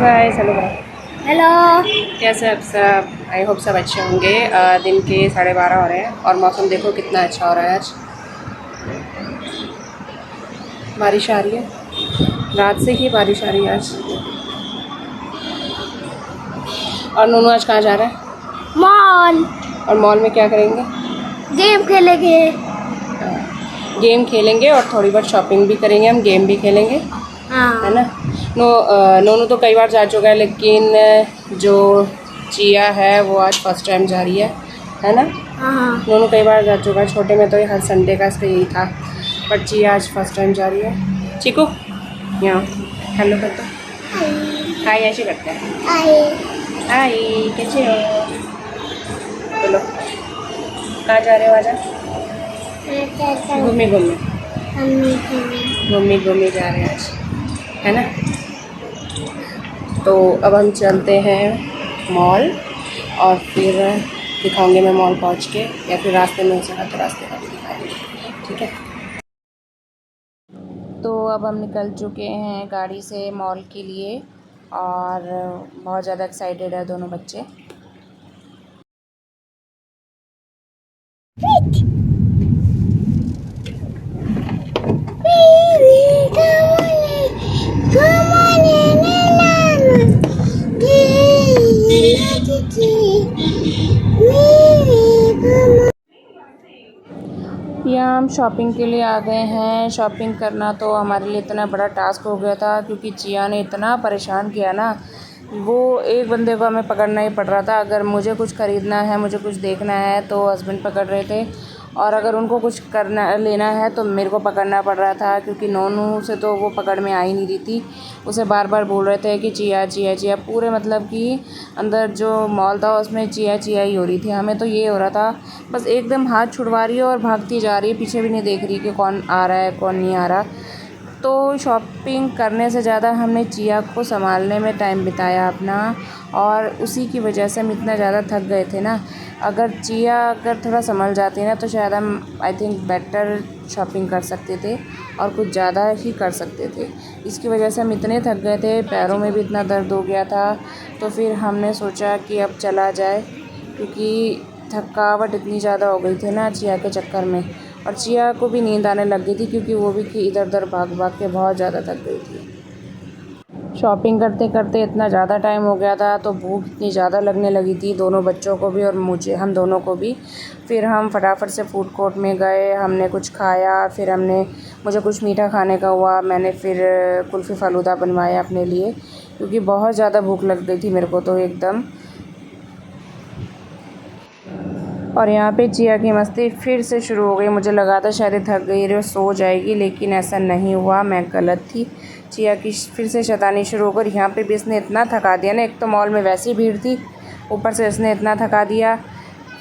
Guys, hello guys, hello. कैसे आप सब? आई होप सब अच्छे होंगे। दिन के 12:30 हो रहे हैं और मौसम देखो कितना अच्छा हो रहा है। आज बारिश आ रही है, रात से ही बारिश आ रही है आज। और नोनू आज कहाँ जा रहा है? मॉल। और मॉल में क्या करेंगे? गेम खेलेंगे। गेम खेलेंगे और थोड़ी बहुत शॉपिंग भी करेंगे, हम गेम भी खेलेंगे, हाँ। है ना। नोनू तो कई बार जा चुका है, लेकिन जो चिया है वो आज फर्स्ट टाइम जा रही है ना। हाँ। नोनू कई बार जा चुका है, छोटे में तो ये हर संडे का इसका यही था, बट चिया आज फर्स्ट टाइम जा रही है। चीकू यहाँ हेलो करता, हाय ऐसे करते हैं, हाय कैसे हो? बोलो कहाँ जा रहे हो? आजा घूमे घूमे घूमे जा रहे हैं आज, है ना। तो अब हम चलते हैं मॉल और फिर दिखाऊंगे मैं मॉल पहुंच के, या फिर रास्ते में हो सका तो रास्ते में भी दिखाऊंगी, ठीक है। तो अब हम निकल चुके हैं गाड़ी से मॉल के लिए और बहुत ज़्यादा एक्साइटेड है दोनों बच्चे। यहाँ हम शॉपिंग के लिए आ गए हैं। शॉपिंग करना तो हमारे लिए इतना बड़ा टास्क हो गया था, क्योंकि चिया ने इतना परेशान किया ना, वो एक बंदे को हमें पकड़ना ही पड़ रहा था। अगर मुझे कुछ ख़रीदना है, मुझे कुछ देखना है तो हस्बैंड पकड़ रहे थे, और अगर उनको कुछ करना लेना है तो मेरे को पकड़ना पड़ रहा था, क्योंकि नोनू से तो वो पकड़ में आ ही नहीं रही थी। उसे बार बार बोल रहे थे कि चिया चिया चिया, पूरे मतलब कि अंदर जो मॉल था उसमें चिया चिया ही हो रही थी। हमें तो ये हो रहा था बस एकदम हाथ छुड़वा रही है और भागती जा रही है, पीछे भी नहीं देख रही कि कौन आ रहा है कौन नहीं आ रहा। तो शॉपिंग करने से ज़्यादा हमने चिया को संभालने में टाइम बिताया अपना, और उसी की वजह से हम इतना ज़्यादा थक गए थे ना। अगर चिया थोड़ा संभल जाती ना तो शायद हम आई थिंक बेटर शॉपिंग कर सकते थे और कुछ ज़्यादा ही कर सकते थे। इसकी वजह से हम इतने थक गए थे, पैरों में भी इतना दर्द हो गया था। तो फिर हमने सोचा कि अब चला जाए, क्योंकि थकावट इतनी ज़्यादा हो गई थी ना चिया के चक्कर में, और चिया को भी नींद आने लग गई थी, क्योंकि वो भी कि इधर उधर भाग भाग के बहुत ज़्यादा थक गई थी। शॉपिंग करते करते इतना ज़्यादा टाइम हो गया था, तो भूख इतनी ज़्यादा लगने लगी थी दोनों बच्चों को भी और मुझे, हम दोनों को भी। फिर हम फटाफट से फूड कोर्ट में गए, हमने कुछ खाया, फिर मुझे कुछ मीठा खाने का हुआ, मैंने फिर कुल्फ़ी फ़ालूदा बनवाया अपने लिए, क्योंकि बहुत ज़्यादा भूख लग गई थी मेरे को तो एकदम। और यहाँ पे चिया की मस्ती फिर से शुरू हो गई। मुझे लगा था शायद थक गई है सो जाएगी, लेकिन ऐसा नहीं हुआ, मैं गलत थी। चिया की फिर से शैतानी शुरू हो गई। यहाँ पे भी इसने इतना थका दिया ना, एक तो मॉल में वैसी ही भीड़ थी, ऊपर से इसने इतना थका दिया।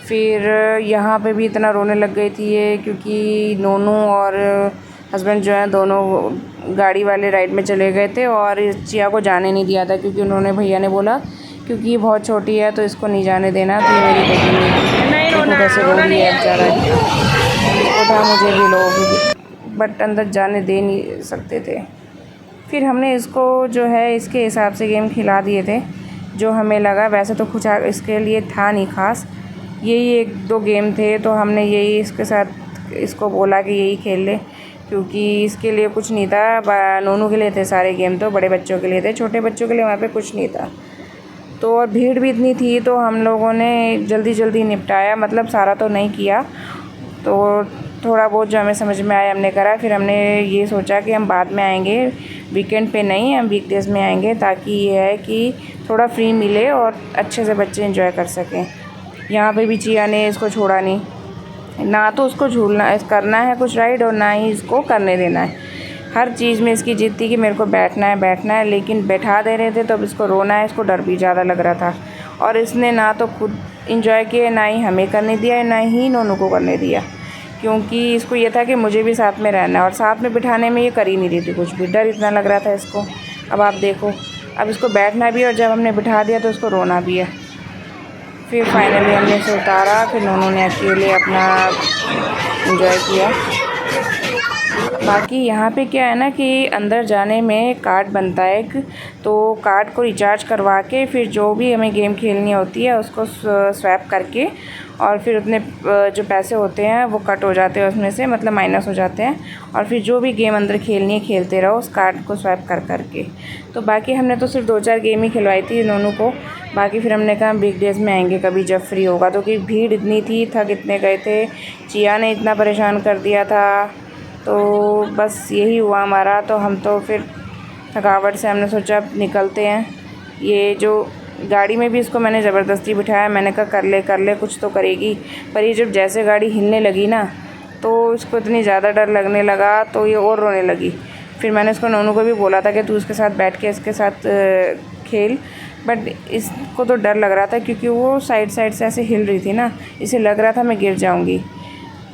फिर यहाँ पे भी इतना रोने लग गई थी ये, क्योंकि नोनू और हस्बैंड जो हैं दोनों गाड़ी वाले राइड में चले गए थे और चिया को जाने नहीं दिया था, क्योंकि उन्होंने भैया ने बोला क्योंकि ये बहुत छोटी है तो इसको नहीं जाने देना। तो ये मेरी बेटी नहीं, देखो कैसे रो रही है बेचारा, इसको था मुझे भी लो, बट अंदर जाने दे नहीं सकते थे। फिर हमने इसको जो है इसके हिसाब से गेम खिला दिए थे जो हमें लगा, वैसे तो कुछ इसके लिए था नहीं ख़ास, यही एक दो गेम थे, तो हमने यही इसके साथ इसको बोला कि यही खेल ले, क्योंकि इसके लिए कुछ नहीं था। नोनू के लिए थे सारे गेम, तो बड़े बच्चों के लिए थे, छोटे बच्चों के लिए वहाँ पे कुछ नहीं था। तो और भीड़ भी इतनी थी, तो हम लोगों ने जल्दी जल्दी निपटाया, मतलब सारा तो नहीं किया, तो थोड़ा बहुत जो हमें समझ में आया हमने करा। फिर हमने ये सोचा कि हम बाद में आएंगे, वीकेंड पे नहीं, हम वीकडेज़ में आएंगे, ताकि ये है कि थोड़ा फ्री मिले और अच्छे से बच्चे एंजॉय कर सकें। यहाँ पे भी चिया ने इसको छोड़ा नहीं, ना तो उसको झूलना करना है कुछ राइड, और ना ही इसको करने देना है। हर चीज़ में इसकी जिद थी कि मेरे को बैठना है, लेकिन बैठा दे रहे थे तो अब इसको रोना है, इसको डर भी ज़्यादा लग रहा था। और इसने ना तो खुद इंजॉय किया, ना ही हमें करने दिया, ना ही नोनू को करने दिया, क्योंकि इसको ये था कि मुझे भी साथ में रहना है, और साथ में बिठाने में ये कर ही नहीं रही थी कुछ भी, डर इतना लग रहा था इसको। अब आप देखो, अब इसको बैठना भी है और जब हमने बिठा दिया तो इसको रोना भी है। फिर फाइनली हमने इसे उतारा, फिर नोनू ने अकेले अपना इंजॉय किया। बाकी यहाँ पे क्या है ना कि अंदर जाने में कार्ड बनता है एक, तो कार्ड को रिचार्ज करवा के फिर जो भी हमें गेम खेलनी होती है उसको स्वैप करके और फिर उतने जो पैसे होते हैं वो कट हो जाते हैं उसमें से, मतलब माइनस हो जाते हैं, और फिर जो भी गेम अंदर खेलनी है खेलते रहो उस कार्ड को स्वैप कर करके। तो बाकी हमने तो सिर्फ 2-4 गेम ही खिलवाई थी नोनू को, बाकी फिर हमने कहा बिग डेज़ में आएंगे कभी जब फ्री होगा, तो कि भीड़ इतनी थी, थक इतने गए थे, चिया ने इतना परेशान कर दिया था, तो बस यही हुआ हमारा। तो हम तो फिर थकावट से हमने सोचा अब निकलते हैं। ये जो गाड़ी में भी इसको मैंने ज़बरदस्ती बिठाया, मैंने कहा कर ले कुछ तो करेगी, पर ये जब जैसे गाड़ी हिलने लगी ना तो इसको इतनी ज़्यादा डर लगने लगा तो ये और रोने लगी। फिर मैंने इसको नोनू को भी बोला था कि तू इसके साथ बैठ के इसके साथ खेल, बट इसको तो डर लग रहा था क्योंकि वो साइड साइड से ऐसे हिल रही थी ना, इसे लग रहा था मैं गिर जाऊंगी।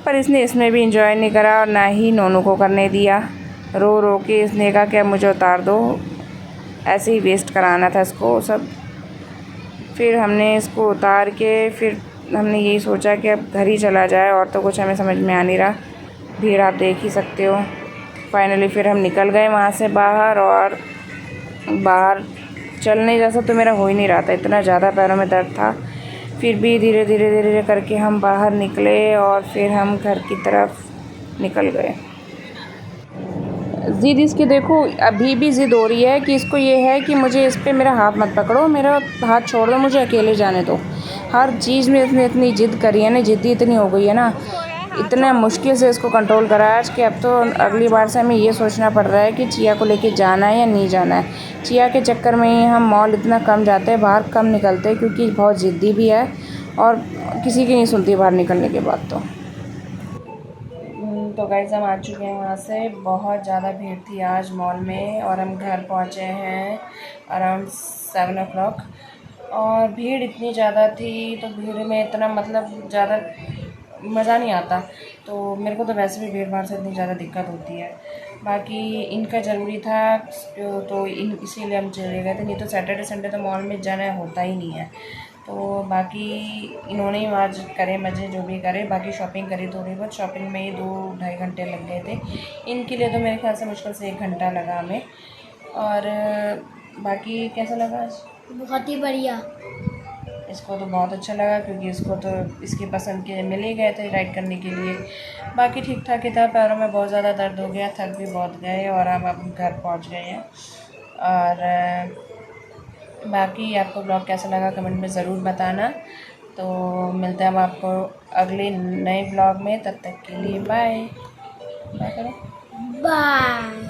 पर इसने इसमें भी इंजॉय नहीं करा और ना ही नोनू को करने दिया। रो रो के इसने कहा कि अब मुझे उतार दो, ऐसे ही वेस्ट कराना था इसको सब। फिर हमने इसको उतार के फिर हमने यही सोचा कि अब घर ही चला जाए, और तो कुछ हमें समझ में आ नहीं रहा, भीड़ आप देख ही सकते हो। फाइनली फिर हम निकल गए वहाँ से बाहर, और बाहर चलने जैसा तो मेरा हो ही नहीं रहा था, इतना ज़्यादा पैरों में दर्द था। फिर भी धीरे धीरे करके हम बाहर निकले और फिर हम घर की तरफ निकल गए। ज़िद इसकी देखो अभी भी ज़िद हो रही है कि इसको ये है कि मुझे इस पर मेरा हाथ मत पकड़ो, मेरा हाथ छोड़ दो, मुझे अकेले जाने दो। हर चीज़ में इसने इतनी ज़िद करी है ना, ज़िद्दी इतनी हो गई है ना, इतना मुश्किल से इसको कंट्रोल करा आज कि अब तो अगली बार से हमें ये सोचना पड़ रहा है कि चिया को लेके जाना है या नहीं जाना है। चिया के चक्कर में ही हम मॉल इतना कम जाते हैं, बाहर कम निकलते हैं, क्योंकि बहुत ज़िद्दी भी है और किसी की नहीं सुनती बाहर निकलने के बाद। तो गाइस हम आ चुके हैं वहाँ से, बहुत ज़्यादा भीड़ थी आज मॉल में, और हम घर पहुँचे हैं अराउंड 7 o'clock। और भीड़ इतनी ज़्यादा थी तो भीड़ में इतना मतलब ज़्यादा मज़ा नहीं आता, तो मेरे को तो वैसे भी भीड़ भाड़ से इतनी ज़्यादा दिक्कत होती है। बाकी इनका ज़रूरी था तो इसीलिए हम चले गए थे, नहीं तो सैटरडे संडे तो मॉल में जाना होता ही नहीं है। तो बाकी इन्होंने ही आज करे मज़े जो भी करे, बाकी शॉपिंग करी थोड़ी बहुत, शॉपिंग में ही 2-2.5 घंटे लग गए थे इनके लिए, तो मेरे ख्याल से मुश्किल से 1 घंटा लगा हमें। और बाकी कैसा लगा आज? बहुत ही बढ़िया। इसको तो बहुत अच्छा लगा क्योंकि इसको तो इसकी पसंद के मिल ही गए थे राइड करने के लिए। बाकी ठीक ठाक ही था, पैरों में बहुत ज़्यादा दर्द हो गया, थक भी बहुत गए, और अब घर पहुंच गए हैं। और बाकी आपको ब्लॉग कैसा लगा कमेंट में ज़रूर बताना। तो मिलते हैं हम आपको अगले नए ब्लॉग में, तब तक के लिए बाय बाय करो। बाय।